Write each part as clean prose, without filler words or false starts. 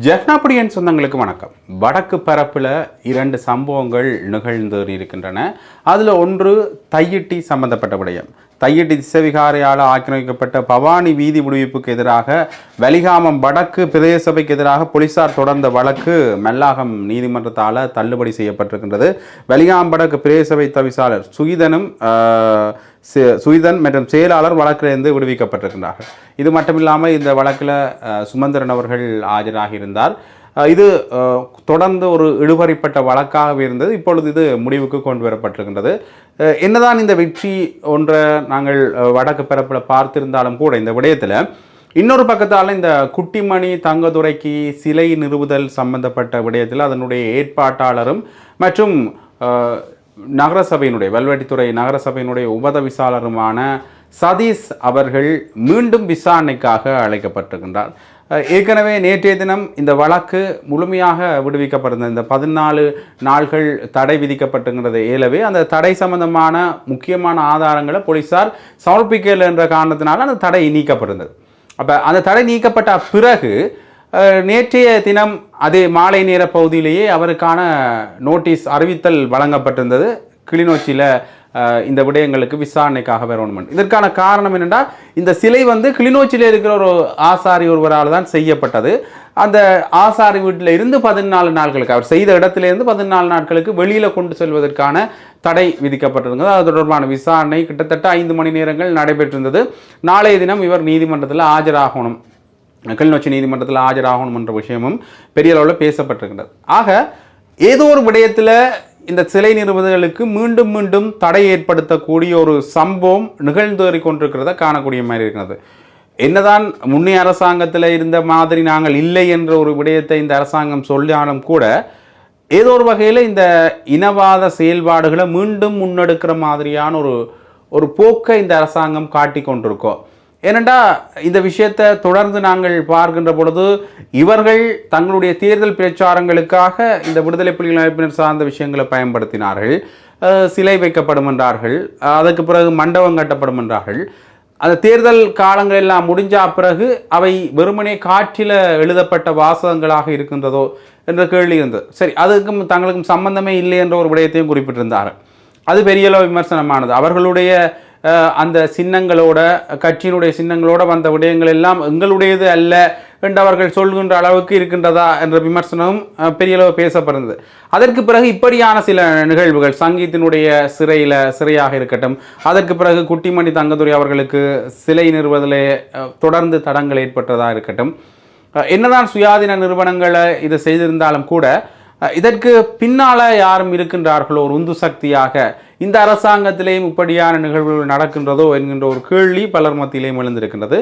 ஜெஃப்னாபடியன் சொந்தங்களுக்கு வணக்கம். வடக்கு பரப்பில் 2 சம்பவங்கள் நிகழ்ந்து இருக்கின்றன. அதில் ஒன்று தையிட்டி சம்பந்தப்பட்ட விடயம். தையிட்டி திசவிகாரையால் ஆக்கிரமிக்கப்பட்ட பவானி வீதி விடுவிப்புக்கு எதிராக வலிகாமம் வடக்கு பிரதேச சபைக்கு எதிராக போலீசார் தொடர்ந்த வழக்கு மெல்லாகம் நீதிமன்றத்தால் தள்ளுபடி செய்யப்பட்டிருக்கின்றது. வலிகாமம் வடக்கு பிரதேச சபை தவிசாளர் சுகிதன் மற்றும் செயலாளர் வழக்கிலிருந்து விடுவிக்கப்பட்டிருக்கின்றார்கள். இது மட்டுமில்லாமல் இந்த வழக்கில் சுமந்திரன் அவர்கள் ஆஜராகி இருந்தார். இது தொடர்ந்து ஒரு இழுபறிப்பட்ட வழக்காகவே இருந்தது. இப்பொழுது இது முடிவுக்கு கொண்டு வரப்பட்டிருக்கின்றது. என்னதான் இந்த வெற்றி ஒன்றை நாங்கள் வடக்கு பரப்பில் பார்த்திருந்தாலும் கூட இந்த விடயத்தில் இன்னொரு பக்கத்தால் இந்த குட்டிமணி தங்கதுரைக்கு சிலை நிறுவுதல் சம்பந்தப்பட்ட விடயத்தில் அதனுடைய ஏற்பாட்டாளரும் மற்றும் நகரசபையினுடைய வல்வெட்டித்துறை நகரசபையினுடைய உபதவிசாளருமான சதீஷ் அவர்கள் மீண்டும் விசாரணைக்காக அழைக்கப்பட்டிருக்கின்றார். ஏற்கனவே நேற்றைய தினம் இந்த வழக்கு முழுமையாக விடுவிக்கப்பட்டிருந்த இந்த 14 நாள்கள் தடை விதிக்கப்பட்டிருக்கிறது. ஏலவே அந்த தடை சம்பந்தமான முக்கியமான ஆதாரங்களை போலீசார் சமர்ப்பிக்கல என்ற காரணத்தினால அந்த தடை நீக்கப்பட்டிருந்தது. அப்போ அந்த தடை நீக்கப்பட்ட பிறகு நேற்றைய தினம் அதே மாலை நேர பகுதியிலேயே அவருக்கான நோட்டீஸ் அறிவித்தல் வழங்கப்பட்டிருந்தது. கிளிநொச்சியில் இந்த விடயங்களுக்கு விசாரணைக்காக வரணும். இதற்கான காரணம் என்னென்னா, இந்த சிலை கிளிநொச்சியில் இருக்கிற ஒரு ஆசாரி ஒருவரால் தான் செய்யப்பட்டது. அந்த ஆசாரி வீட்டில் இருந்து 14 நாட்களுக்கு அவர் செய்த இடத்திலிருந்து 14 நாட்களுக்கு வெளியில் கொண்டு செல்வதற்கான தடை விதிக்கப்பட்டிருந்தது. அது தொடர்பான விசாரணை கிட்டத்தட்ட 5 மணி நேரங்கள் நடைபெற்றிருந்தது. நாளைய தினம் இவர் நீதிமன்றத்தில் ஆஜராகணும், கிளிநொச்சி நீதிமன்றத்தில் ஆஜராகணும் என்ற விஷயமும் பெரிய அளவில் பேசப்பட்டிருக்கின்றது. ஆக ஏதோ ஒரு விடயத்தில் இந்த சிலை நிறுவுதலுக்கு மீண்டும் மீண்டும் தடை ஏற்படுத்தக்கூடிய ஒரு சம்பவம் நிகழ்ந்தேறி கொண்டிருக்கிறத காணக்கூடிய மாதிரி இருக்கிறது. என்னதான் முன்னைய அரசாங்கத்தில் இருந்த மாதிரி நாங்கள் இல்லை என்ற ஒரு விடயத்தை இந்த அரசாங்கம் சொல்லாலும் கூட ஏதோ ஒரு வகையில் இந்த இனவாத செயல்பாடுகளை மீண்டும் முன்னெடுக்கிற மாதிரியான ஒரு போக்கை இந்த அரசாங்கம் காட்டி கொண்டிருக்கோம். ஏனெண்டா இந்த விஷயத்தை தொடர்ந்து நாங்கள் பார்க்கின்ற பொழுது இவர்கள் தங்களுடைய தேர்தல் பிரச்சாரங்களுக்காக இந்த விடுதலை புலிகள் அமைப்பினர் சார்ந்த விஷயங்களை பயன்படுத்தினார்கள். சிலை வைக்கப்படும் என்றார்கள், அதுக்கு பிறகு மண்டபம் கட்டப்படும் என்றார்கள். அந்த தேர்தல் காலங்கள் எல்லாம் முடிஞ்ச பிறகு அவை வெறுமனே காற்றில் எழுதப்பட்ட வாசகங்களாக இருக்கின்றதோ என்ற கேள்வி இருந்தது. சரி, அதுக்கும் தங்களுக்கும் சம்பந்தமே இல்லை என்ற ஒரு விடயத்தையும் குறிப்பிட்டிருந்தார்கள். அது பெரிய அளவு விமர்சனமானது. அவர்களுடைய அந்த சின்னங்களோட கட்சியினுடைய சின்னங்களோட வந்த விடயங்கள் எல்லாம் எங்களுடையது அல்ல என்று அவர்கள் சொல்கின்ற அளவுக்கு இருக்கின்றதா என்ற விமர்சனமும் பெரிய அளவு பேசப்படுறது. அதற்கு பிறகு இப்படியான சில நிகழ்வுகள், சங்கீத்தினுடைய சிறையாக இருக்கட்டும், அதற்கு பிறகு குட்டிமணி தங்கதுரை அவர்களுக்கு சிலை நிறுவுவதிலே தொடர்ந்து தடங்கள் ஏற்பட்டதாக இருக்கட்டும், என்னதான் சுயாதீன நிறுவனங்களை இது செய்திருந்தாலும் கூட இதற்கு பின்னால் யாரும் இருக்கின்றார்களோ ஒரு உந்து சக்தியாக இந்த அரசாங்கத்திலேயும் இப்படியான நிகழ்வுகள் நடக்கின்றதோ என்கின்ற ஒரு கேள்வி பலர் மத்தியிலேயும் எழுந்திருக்கின்றது.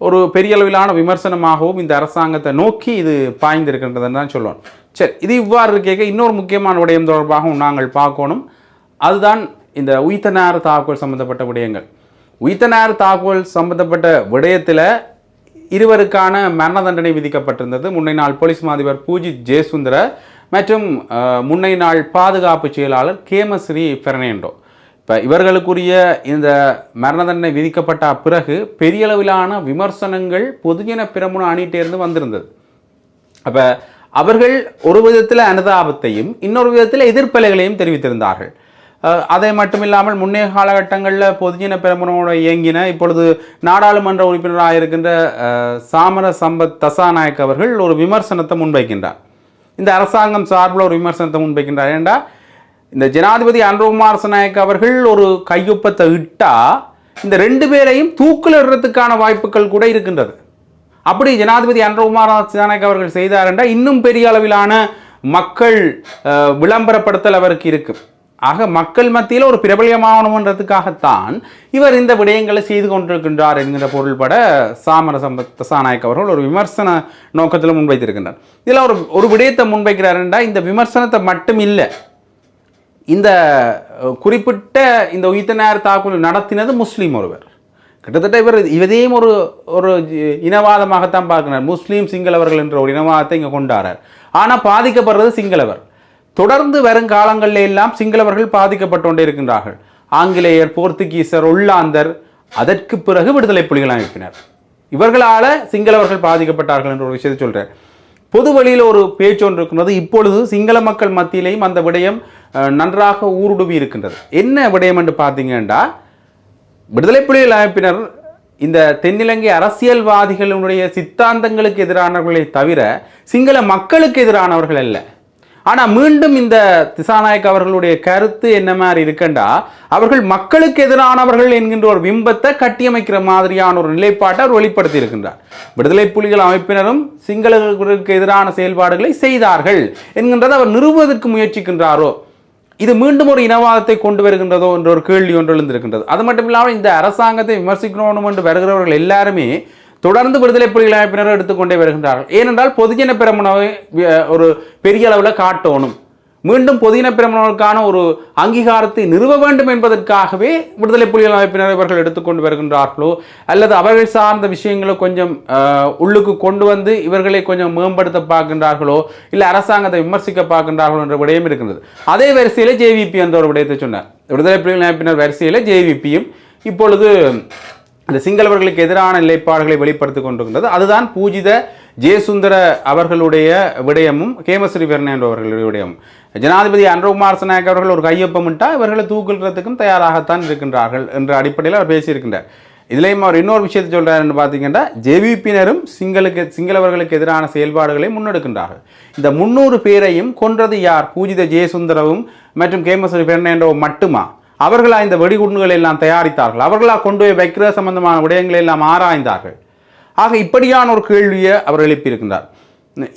ஒரு பெரிய அளவிலான விமர்சனமாகவும் இந்த அரசாங்கத்தை நோக்கி இது பாய்ந்திருக்கின்றதுன்னு தான் சொல்லுவோம். சரி, இது இவ்வாறு இருக்க இன்னொரு முக்கியமான விடயம் தொடர்பாகவும் நாங்கள் பார்க்கணும். அதுதான் இந்த உயிர்த்த தாக்குதல் சம்பந்தப்பட்ட விடயங்கள். உயிர்த்த தாக்குதல் சம்பந்தப்பட்ட விடயத்தில் இருவருக்கான மரண தண்டனை விதிக்கப்பட்டிருந்தது. முன்னை நாள் போலீஸ் மாதிபர் பூஜித் ஜெயசுந்தர மற்றும் முன்னை நாள் பாதுகாப்பு செயலாளர் கேமஸ்ரீ பெர்னாண்டோ. இப்போ இவர்களுக்குரிய இந்த மரண தண்டனை விதிக்கப்பட்ட பிறகு பெரிய அளவிலான விமர்சனங்கள் பொதுஜன பிரமுன அணியிட்டேருந்து வந்திருந்தது. அப்போ அவர்கள் ஒரு விதத்தில் அனுதாபத்தையும் இன்னொரு விதத்தில் எதிர்ப்பலைகளையும் தெரிவித்திருந்தார்கள். அதை மட்டுமில்லாமல் முன்னைய காலகட்டங்களில் பொதுஜன பிரமுனோட இயங்கின இப்பொழுது நாடாளுமன்ற உறுப்பினராக இருக்கின்ற சாமர சம்பத் தசாநாயக் அவர்கள் ஒரு விமர்சனத்தை முன்வைக்கின்றார். இந்த அரசாங்கம் சார்பில் ஒரு விமர்சனத்தை முன்வைக்கின்றார். ஏண்டா, இந்த ஜனாதிபதி அனுரகுமார் திசாநாயக்க அவர்கள் ஒரு கையொப்பத்தை இட்டால் இந்த 2 பேரையும் தூக்கில் இடுறதுக்கான வாய்ப்புகள் கூட இருக்கின்றது. அப்படி ஜனாதிபதி அனுரகுமார் திசாநாயக்க அவர்கள் செய்தார் என்றால் இன்னும் பெரிய அளவிலான மக்கள் விளம்பரப்படுத்தல் அவருக்கு இருக்கு. ஆக மக்கள் மத்தியில் ஒரு பிரபலியமானதுக்காகத்தான் இவர் இந்த விடயங்களை செய்து கொண்டிருக்கின்றார் என்கிற பொருள்பட சாமர சம்பத் தசாநாயக் அவர்கள் ஒரு விமர்சன நோக்கத்தில் முன்வைத்திருக்கின்றார். இதில் ஒரு விடயத்தை முன்வைக்கிறார் என்றால், இந்த விமர்சனத்தை மட்டும் இல்லை, இந்த குறிப்பிட்ட இந்த உயிர்த்த தாக்குதல் நடத்தினது முஸ்லீம் ஒருவர். கிட்டத்தட்ட இவரையும் ஒரு இனவாதமாகத்தான் பார்க்கிறார். முஸ்லீம் சிங்களவர்கள் என்ற ஒரு இனவாதத்தை இங்கே கொண்டாடுறார். ஆனால் பாதிக்கப்படுறது சிங்களவர். தொடர்ந்து வரும் காலங்களில் எல்லாம் சிங்களவர்கள் பாதிக்கப்பட்டு கொண்டே இருக்கின்றார்கள். ஆங்கிலேயர், போர்த்துகீசர், ஒல்லாந்தர், அதற்கு பிறகு விடுதலை புலிகள் அமைப்பினர், இவர்களால் சிங்களவர்கள் பாதிக்கப்பட்டார்கள் என்ற ஒரு விஷயத்தை சொல்கிறேன். பொது வழியில் ஒரு பேச்சு ஒன்று இருக்கின்றது. இப்பொழுது சிங்கள மக்கள் மத்தியிலேயும் அந்த விடயம் நன்றாக ஊடுருவி இருக்கின்றது. என்ன விடயம் என்று பார்த்தீங்கன்னா, விடுதலை புலிகள் அமைப்பினர் இந்த தென்னிலங்கை அரசியல்வாதிகளுடைய சித்தாந்தங்களுக்கு எதிரானவர்களை தவிர சிங்கள மக்களுக்கு எதிரானவர்கள் அல்ல. ஆனால் மீண்டும் இந்த திசாநாயக் அவர்களுடைய கருத்து என்ன மாதிரி இருக்குண்டா, அவர்கள் மக்களுக்கு எதிரானவர்கள் என்கின்ற ஒரு பிம்பத்தை கட்டியமைக்கிற மாதிரியான ஒரு நிலைப்பாட்டை அவர் வெளிப்படுத்தி இருக்கின்றார். விடுதலை புலிகள் அமைப்பினரும் சிங்களர்களுக்கு எதிரான செயல்பாடுகளை செய்தார்கள் என்கின்றதை அவர் நிறுவுவதற்கு முயற்சிக்கின்றாரோ, இது மீண்டும் ஒரு இனவாதத்தை கொண்டு வருகின்றதோ என்ற ஒரு கேள்வி ஒன்று எழுந்திருக்கின்றது. அது மட்டும் இல்லாமல் இந்த அரசாங்கத்தை விமர்சிக்கணும் என்று வருகிறவர்கள் எல்லாருமே தொடர்ந்து விடுதலை புலிகள் அமைப்பினர் எடுத்துக்கொண்டே வருகின்றார்கள். ஏனென்றால் பொதுஜன பெரமுனவை ஒரு பெரிய அளவில் காட்டணும், மீண்டும் பொதுஜன பெரமுனவுக்கான ஒரு அங்கீகாரத்தை நிறுவ வேண்டும் என்பதற்காகவே விடுதலை புலிகள் அமைப்பினர் இவர்கள் எடுத்துக்கொண்டு வருகின்றார்களோ, அல்லது அவர்கள் சார்ந்த விஷயங்களை கொஞ்சம் உள்ளுக்கு கொண்டு வந்து இவர்களை கொஞ்சம் மேம்படுத்த பார்க்கின்றார்களோ, இல்லை அரசாங்கத்தை விமர்சிக்க பார்க்கின்றார்களோ என்ற விடயம் இருக்கின்றது. அதே வரிசையில் ஜேவிபி என்ற ஒரு விடயத்தை சொன்னார். விடுதலை புலிகள் அமைப்பினர் வரிசையில் ஜேவிபியும் இப்பொழுது இந்த சிங்களவர்களுக்கு எதிரான நிலைப்பாடுகளை வெளிப்படுத்திக் கொண்டிருக்கின்றது. அதுதான் பூஜித ஜெயசுந்தர அவர்களுடைய விடயமும் கேமஸ்ரீ பெர்னாண்டோ அவர்களுடைய விடயமும். ஜனாதிபதி அன்ரோகுமார் நாயக் அவர்கள் ஒரு கையொப்பமிட்டால் இவர்களை தூக்கிடுறதுக்கும் தயாராகத்தான் இருக்கின்றார்கள் என்ற அடிப்படையில் அவர் பேசியிருக்கின்றார். இதுலேயும் அவர் இன்னொரு விஷயத்தை சொல்கிறாருன்னு பார்த்தீங்கன்னா, ஜேவிபியினரும் சிங்களவர்களுக்கு எதிரான செயல்பாடுகளை முன்னெடுக்கின்றார்கள். இந்த 300 பேரையும் கொன்றது யார்? பூஜித ஜெயசுந்தரவும் மற்றும் கேமஸ்ரீ பெர்னாண்டோவும் மட்டுமா? அவர்களா இந்த வெடிகுண்டுகளை எல்லாம் தயாரித்தார்கள்? அவர்களா கொண்டு போய் வைக்கிற சம்பந்தமான விடயங்களை எல்லாம் ஆராய்ந்தார்கள்? ஆக இப்படியான ஒரு கேள்வியை அவர் எழுப்பியிருக்கின்றார்.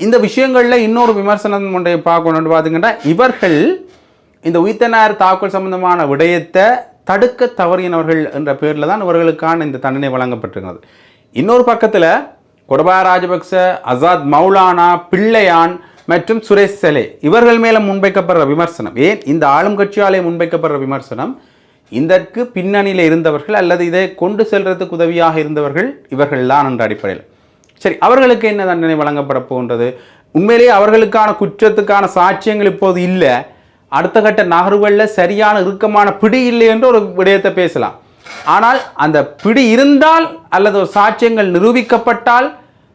இந்த விஷயங்களில் இன்னொரு விமர்சனம் ஒன்றை பார்க்கணும்னு பார்த்தீங்கன்னா, இவர்கள் இந்த உயிர்த்தனார் தாக்குதல் சம்பந்தமான விடயத்தை தடுக்க தவறினவர்கள் என்ற பேரில் தான் இவர்களுக்கான இந்த தண்டனை வழங்கப்பட்டிருக்கிறது. இன்னொரு பக்கத்தில் கோடபாய ராஜபக்ச, அசாத் மௌலானா, பிள்ளையான் மற்றும் சுரேஷ் செலே இவர்கள் மேலே முன்வைக்கப்படுற விமர்சனம், ஏன் இந்த ஆளும் கட்சியாலே முன்வைக்கப்படுற விமர்சனம், இதற்கு பின்னணியில் இருந்தவர்கள் அல்லது இதை கொண்டு செல்றதுக்கு உதவியாக இருந்தவர்கள் இவர்கள் தான் என்ற அடிப்படையில். சரி, அவர்களுக்கு என்ன தண்டனை வழங்கப்பட போகின்றது? உண்மையிலேயே அவர்களுக்கான குற்றத்துக்கான சாட்சியங்கள் இப்போது இல்லை, அடுத்த கட்ட நகர்வுகளில் சரியான இறுக்கமான பிடி இல்லை என்று ஒரு விடயத்தை பேசலாம். ஆனால் அந்த பிடி இருந்தால் அல்லது ஒரு சாட்சியங்கள் நிரூபிக்கப்பட்டால்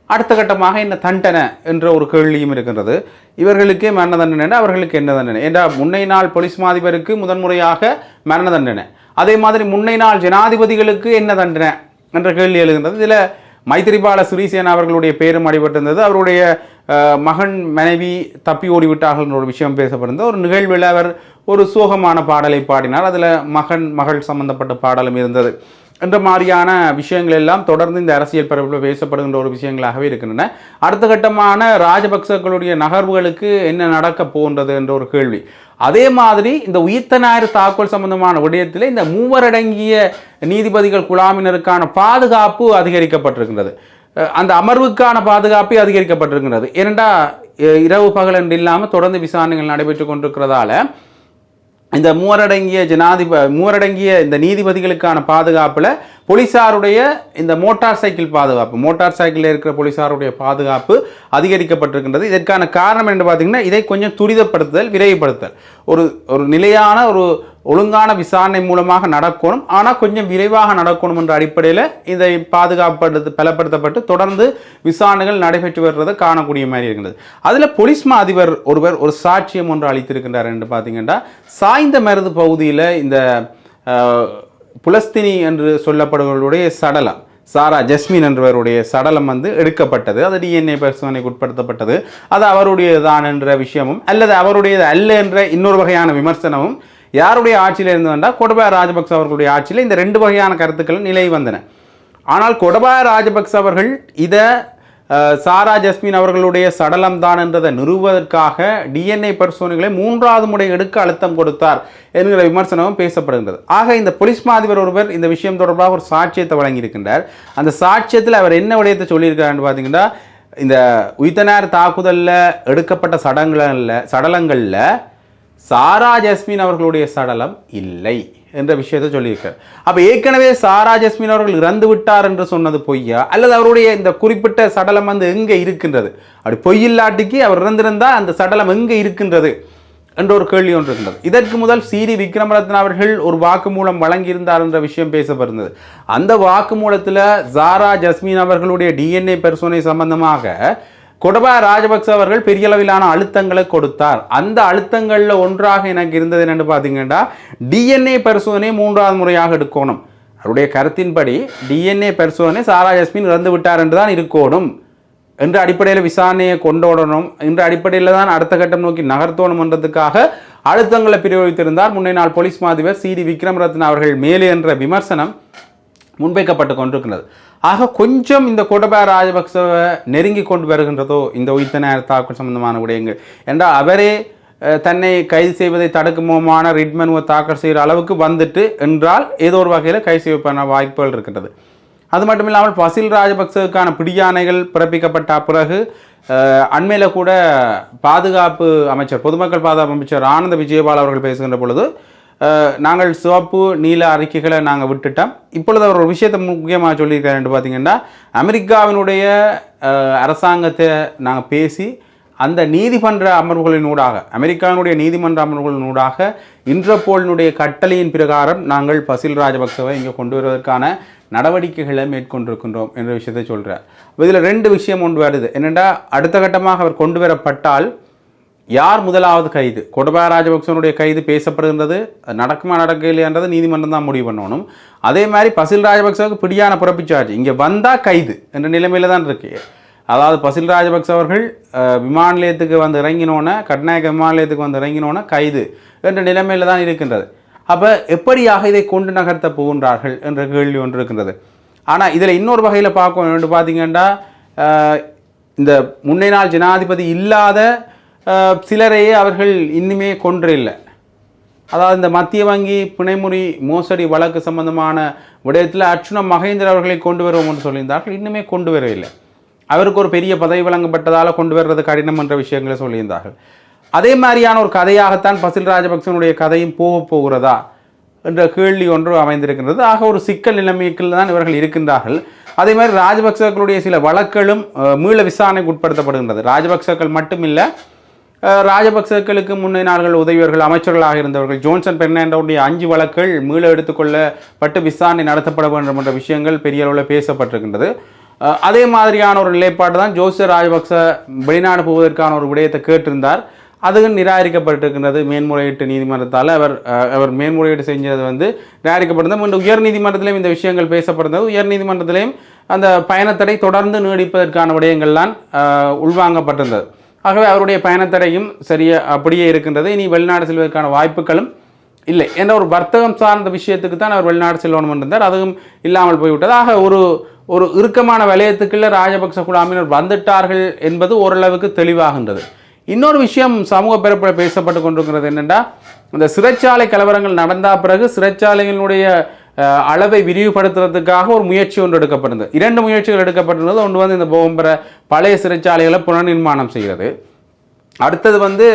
அடுத்த கட்டமாக என்ன தண்டனை என்ற ஒரு கேள்வியும் இருக்கின்றது. இவர்களுக்கே மரண தண்டனை, அவர்களுக்கு என்ன தண்டனை என்றால், முன்னை நாள் போலீஸ் மாதிபருக்கு முதன்முறையாக மரண தண்டனை, அதே மாதிரி முன்னை நாள் ஜனாதிபதிகளுக்கு என்ன தண்டனை என்ற கேள்வி எழுகின்றது. இதில் மைத்திரிபால சிறிசேனா அவர்களுடைய பேரும் அடிபட்டிருந்தது. அவருடைய மகன் மனைவி தப்பி ஓடிவிட்டார்கள் என்ற ஒரு விஷயம் பேசப்படுகிறது. ஒரு நிகழ்வில் அவர் ஒரு சோகமான பாடலை பாடினார், அதில் மகள் சம்பந்தப்பட்ட பாடலும் இருந்தது என்ற மாதிரியான விஷயங்கள் எல்லாம் தொடர்ந்து இந்த அரசியல் பரப்பில் பேசப்படுகின்ற ஒரு விஷயங்களாகவே இருக்கின்றன. அடுத்த கட்டமான ராஜபக்சர்களுடைய நகர்வுகளுக்கு என்ன நடக்க போன்றது என்ற ஒரு கேள்வி. அதே மாதிரி இந்த உயிர்த்தனார் தாக்குதல் சம்பந்தமான விடயத்தில் இந்த 3 அடங்கிய நீதிபதிகள் குழாமினருக்கான பாதுகாப்பு அதிகரிக்கப்பட்டிருக்கின்றது. அந்த அமர்வுக்கான பாதுகாப்பு அதிகரிக்கப்பட்டிருக்கின்றது. ஏனென்றா இரவு பகல் என்று இல்லாமல் தொடர்ந்து விசாரணைகள் நடைபெற்று கொண்டிருக்கிறதால இந்த 3 அடங்கிய இந்த நீதிபதிகளுக்கான பாதுகாப்பில் போலீசாருடைய இந்த மோட்டார் சைக்கிளில் இருக்கிற போலீசாருடைய பாதுகாப்பு அதிகரிக்கப்பட்டிருக்கின்றது. இதற்கான காரணம் என்று பார்த்தீங்கன்னா, இதை கொஞ்சம் துரிதப்படுத்துதல், விரைவுபடுத்தல், ஒரு நிலையான ஒரு ஒழுங்கான விசாரணை மூலமாக நடக்கணும், ஆனால் கொஞ்சம் விரைவாக நடக்கணும் என்ற அடிப்படையில் இதை பலப்படுத்தப்பட்டு தொடர்ந்து விசாரணைகள் நடைபெற்று வருவதை காணக்கூடிய மாதிரி இருக்கின்றது. அதில் போலீஸ் மா அதிபர் ஒருவர் ஒரு சாட்சியம் ஒன்று அளித்திருக்கின்றார் என்று பார்த்தீங்கன்னா, சாய்ந்த மருது பகுதியில் இந்த புலஸ்தினி என்று சொல்லப்படுவர்களுடைய சடலம், சாரா ஜஸ்மின் என்றவருடைய சடலம் எடுக்கப்பட்டது. அது டிஎன்ஏ பரிசோதனைக்கு உட்படுத்தப்பட்டது. அது அவருடையதான் என்ற விஷயமும் அல்லது அவருடையது அல்ல என்ற இன்னொரு வகையான விமர்சனமும் யாருடைய ஆட்சியில் இருந்து வந்தால் கோடபாய ராஜபக்ச அவர்களுடைய ஆட்சியில் இந்த 2 வகையான கருத்துக்கள் நிலை வந்தன. ஆனால் கோடபாய ராஜபக்ச அவர்கள் இதை சாரா ஜஸ்மின் அவர்களுடைய சடலம் தான் என்றதை நிறுவுவதற்காக டிஎன்ஏ பரிசோதனைகளை 3வது முறை எடுக்க அழுத்தம் கொடுத்தார் என்கிற விமர்சனமும் பேசப்படுகின்றது. ஆக இந்த போலீஸ் மாதிபர் ஒருவர் இந்த விஷயம் தொடர்பாக ஒரு சாட்சியத்தை வழங்கியிருக்கின்றார். அந்த சாட்சியத்தில் அவர் என்ன விடயத்தை சொல்லியிருக்கிறார்னு பார்த்தீங்கன்னா, இந்த உயிர்த்தனார் தாக்குதலில் எடுக்கப்பட்ட சடலங்களில் சாரா ஜஸ்மின் அவர்களுடைய சடலம் இல்லை என்ற விஷயத்தை சொல்லியிருக்கார். அப்போ ஏற்கனவே சாரா ஜஸ்மின் அவர்கள் இறந்து விட்டார் என்று சொன்னது பொய்யா, அல்லது அவருடைய இந்த குறிப்பிட்ட சடலம் எங்கே இருக்கின்றது? அப்படி பொய்யில்லாட்டிக்கு அவர் இறந்திருந்தால் அந்த சடலம் எங்கே இருக்கின்றது என்ற ஒரு கேள்வி ஒன்று இருக்கின்றது. இதற்கு முதல் சிறி விக்ரமரத்ன அவர்கள் ஒரு வாக்குமூலம் வழங்கியிருந்தார் என்ற விஷயம் பேசப்படுகிறது. அந்த வாக்குமூலத்தில் சாரா ஜஸ்மின் அவர்களுடைய டிஎன்ஏ பரிசோதனை சம்பந்தமாக கோட்டபாய ராஜபக்ச அவர்கள் பெரிய அளவிலான அழுத்தங்களை கொடுத்தார். அந்த அழுத்தங்களில் ஒன்றாக எனக்கு இருந்தது என்னென்னு பார்த்தீங்கன்னா, டிஎன்ஏ பரிசோதனை 3வது முறையாக எடுக்கணும். அவருடைய கருத்தின்படி டிஎன்ஏ பரிசோதனை சாரா ஜஸ்மின் இறந்து விட்டார் என்று தான் இருக்கணும் என்ற அடிப்படையில் விசாரணையை கொண்டோடணும் என்ற அடிப்படையில் தான் அடுத்த கட்டம் நோக்கி நகர்த்தணும் என்றதுக்காக அழுத்தங்களை பிரயோகித்திருந்தார் முன்னைய நாள் போலீஸ் மாதிபர் சிடி விக்ரமரத்ன அவர்கள் மேலே என்ற விமர்சனம் முன்வைக்கப்பட்டு கொண்டிருக்கிறது. ஆக கொஞ்சம் இந்த கோட்டபாய ராஜபக்சவை நெருங்கி கொண்டு வருகின்றதோ இந்த உயிர்த்த தாக்குதல் சம்பந்தமான விடயங்கள் என்றால் அவரே தன்னை கைது செய்வதை தடுக்குமோமான ரிட் மனுவை தாக்கல் செய்கிற அளவுக்கு வந்துட்டு என்றால் ஏதோ ஒரு வகையில் கைது செய்வதற்கான வாய்ப்புகள் இருக்கின்றது. அது மட்டும் இல்லாமல் பசில் ராஜபக்சவுக்கான பிடியாணைகள் பிறப்பிக்கப்பட்ட பிறகு அண்மையில் கூட பாதுகாப்பு அமைச்சர் பொதுமக்கள் பாதுகாப்பு அமைச்சர் ஆனந்த விஜயபால் அவர்கள் பேசுகின்ற பொழுது நாங்கள் சிவப்பு நீல அறிக்கைகளை நாங்கள் விட்டுட்டோம். இப்பொழுது அவர் ஒரு விஷயத்தை முக்கியமாக சொல்லியிருக்காரு என்று பார்த்தீங்கன்னா, அமெரிக்காவினுடைய அரசாங்கத்தை நாங்கள் பேசி அந்த நீதிமன்ற அமர்வுகளினூடாக அமெரிக்காவினுடைய நீதிமன்ற அமர்வுகளினூடாக இன்டர்போலினுடைய கட்டளையின் பிரகாரம் நாங்கள் பசில் ராஜபக்சவை இங்கே கொண்டு வருவதற்கான நடவடிக்கைகளை மேற்கொண்டிருக்கின்றோம் என்ற விஷயத்தை சொல்கிறார். இதில் 2 விஷயம் ஒன்று வருது. என்னென்னா, அடுத்த கட்டமாக அவர் கொண்டு வரப்பட்டால் யார் முதலாவது கைது? கோட்டபாய ராஜபக்சனுடைய கைது பேசப்படுகின்றது, நடக்குமா நடக்கலையான்றது நீதிமன்றம் தான் முடிவு பண்ணணும். அதே மாதிரி பசில் ராஜபக்சவுக்கு பிடியான பிறப்பிச்சாச்சு, இங்கே வந்தால் கைது என்ற நிலைமையில் தான் இருக்கு. அதாவது பசில் ராஜபக்ச அவர்கள் விமான நிலையத்துக்கு வந்து இறங்கினோன்னே, கட்நாயக்க விமான நிலையத்துக்கு வந்து இறங்கினோன்னே கைது என்ற நிலைமையில் தான் இருக்கின்றது. அப்போ எப்படியாக இதை கொண்டு நகர்த்த போகின்றார்கள் என்ற கேள்வி ஒன்று இருக்கின்றது. ஆனால் இதில் இன்னொரு வகையில் பார்க்க பார்த்தீங்கன்னா, இந்த முன்னை நாள் ஜனாதிபதி இல்லாத சிலரையே அவர்கள் இன்னுமே கொன்றில்லை. அதாவது இந்த மத்திய வங்கி பிணைமுறி மோசடி வழக்கு சம்பந்தமான விடயத்தில் அர்ச்சுனா மகேந்திர அவர்களை கொண்டு வருவோம் என்று சொல்லியிருந்தார்கள், இன்னுமே கொண்டு வரவில்லை. அவருக்கு ஒரு பெரிய பதவி வழங்கப்பட்டதால் கொண்டு வர்றது கடினம் என்ற விஷயங்களை சொல்லியிருந்தார்கள். அதே மாதிரியான ஒரு கதையாகத்தான் பசில் ராஜபக்சனுடைய கதையும் போகிறதா என்ற கேள்வி ஒன்று அமைந்திருக்கின்றது. ஆக ஒரு சிக்கல் நிலைமைக்குள் தான் இவர்கள் இருக்கின்றார்கள். அதே மாதிரி ராஜபக்சர்களுடைய சில வழக்குகளும் மீள விசாரணைக்கு உட்படுத்தப்படுகின்றது. ராஜபக்சர்கள் மட்டுமில்லை, ராஜபக்சர்களுக்கு முன்னைய நாள்கள் உதவியவர்கள் அமைச்சர்களாக இருந்தவர்கள் ஜோன்சன் பெர்னாண்டோடைய 5 வழக்குகள் மீள எடுத்துக்கொள்ளப்பட்டு விசாரணை நடத்தப்பட வேண்டும் என்ற விஷயங்கள் பெரிய அளவில் பேசப்பட்டிருக்கின்றது. அதே மாதிரியான ஒரு நிலைப்பாடு தான் ஜோசிய ராஜபக்ச வெளிநாடு போவதற்கான ஒரு விடயத்தை கேட்டிருந்தார். அதுவும் நிராகரிக்கப்பட்டிருக்கின்றது மேன்முறையீட்டு நீதிமன்றத்தால். அவர் மேன்முறையீடு செஞ்சது நிராகரிக்கப்பட்டிருந்தது. மீண்டும் உயர் நீதிமன்றத்திலையும் இந்த விஷயங்கள் பேசப்படுகிறது. உயர் நீதிமன்றத்திலையும் அந்த பயணத்தடை தொடர்ந்து நீடிப்பதற்கான விடயங்கள்லாம் உள்வாங்கப்பட்டிருந்தது. ஆகவே அவருடைய பயணத்தடையும் அப்படியே இருக்கின்றது. இனி வெளிநாடு செல்வதற்கான வாய்ப்புகளும் இல்லை என்ற ஒரு வர்த்தகம் சார்ந்த விஷயத்துக்கு தான் அவர் வெளிநாடு செல்லணும் இருந்தார். அதுவும் இல்லாமல் போய்விட்டது. ஆக ஒரு இறுக்கமான வலயத்துக்குள்ள ராஜபக்ச குழாமினர் வந்துட்டார்கள் என்பது ஓரளவுக்கு தெளிவாகின்றது. இன்னொரு விஷயம் சமூக பரப்பில் பேசப்பட்டு கொண்டிருக்கிறது என்னென்னா, இந்த சிறைச்சாலை கலவரங்கள் நடந்த பிறகு சிறைச்சாலைகளுடைய அளவை விரிவுபடுத்துறதுக்காக ஒரு முயற்சி ஒன்று எடுக்கப்பட்டது. 2 முயற்சிகள் எடுக்கப்பட்டிருந்தது. ஒன்று இந்த போம்பர பழைய சிறைச்சாலைகளை புனர்நிர்மாணம் செய்கிறது. அடுத்தது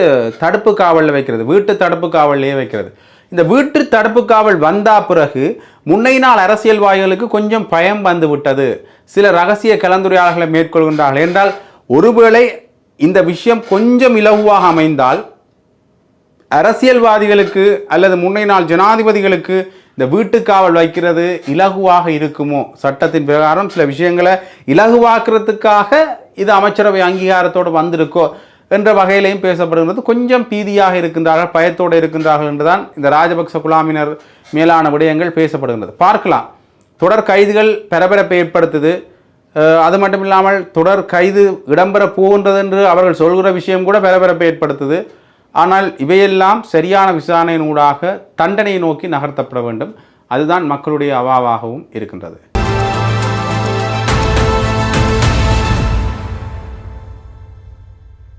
தடுப்பு காவலில் வைக்கிறது, வீட்டு தடுப்பு காவல்லையே வைக்கிறது. இந்த வீட்டு தடுப்பு காவல் வந்தா பிறகு முன்னை நாள் அரசியல்வாதிகளுக்கு கொஞ்சம் பயம் வந்து விட்டது. சில ரகசிய கலந்துரையாடல்களை மேற்கொள்கின்றார்கள் என்றால், ஒருவேளை இந்த விஷயம் கொஞ்சம் இலகுவாக அமைந்தால் அரசியல்வாதிகளுக்கு அல்லது முன்னை நாள் ஜனாதிபதிகளுக்கு இந்த வீட்டுக்காவல் வைக்கிறது இலகுவாக இருக்குமோ, சட்டத்தின் பிரகாரம் சில விஷயங்களை இலகுவாக்குறதுக்காக இது அமைச்சரவை அங்கீகாரத்தோடு வந்திருக்கோ என்ற வகையிலையும் பேசப்படுகிறது. கொஞ்சம் பீதியாக இருக்கின்றார்கள், பயத்தோடு இருக்கின்றார்கள் என்றுதான் இந்த ராஜபக்ச குழாமினர் மேலான விடயங்கள் பேசப்படுகின்றது. பார்க்கலாம், தொடர் கைதுகள் பரபரப்பை ஏற்படுத்துது. அது மட்டும் இல்லாமல் தொடர் கைது இடம்பெற போகின்றது என்று அவர்கள் சொல்கிற விஷயம் கூட பரபரப்பை ஏற்படுத்துது. ஆனால் இவையெல்லாம் சரியான விசாரணையினூடாக தண்டனையை நோக்கி நகர்த்தப்பட வேண்டும். அதுதான் மக்களுடைய அவாவாகவும் இருக்கின்றது.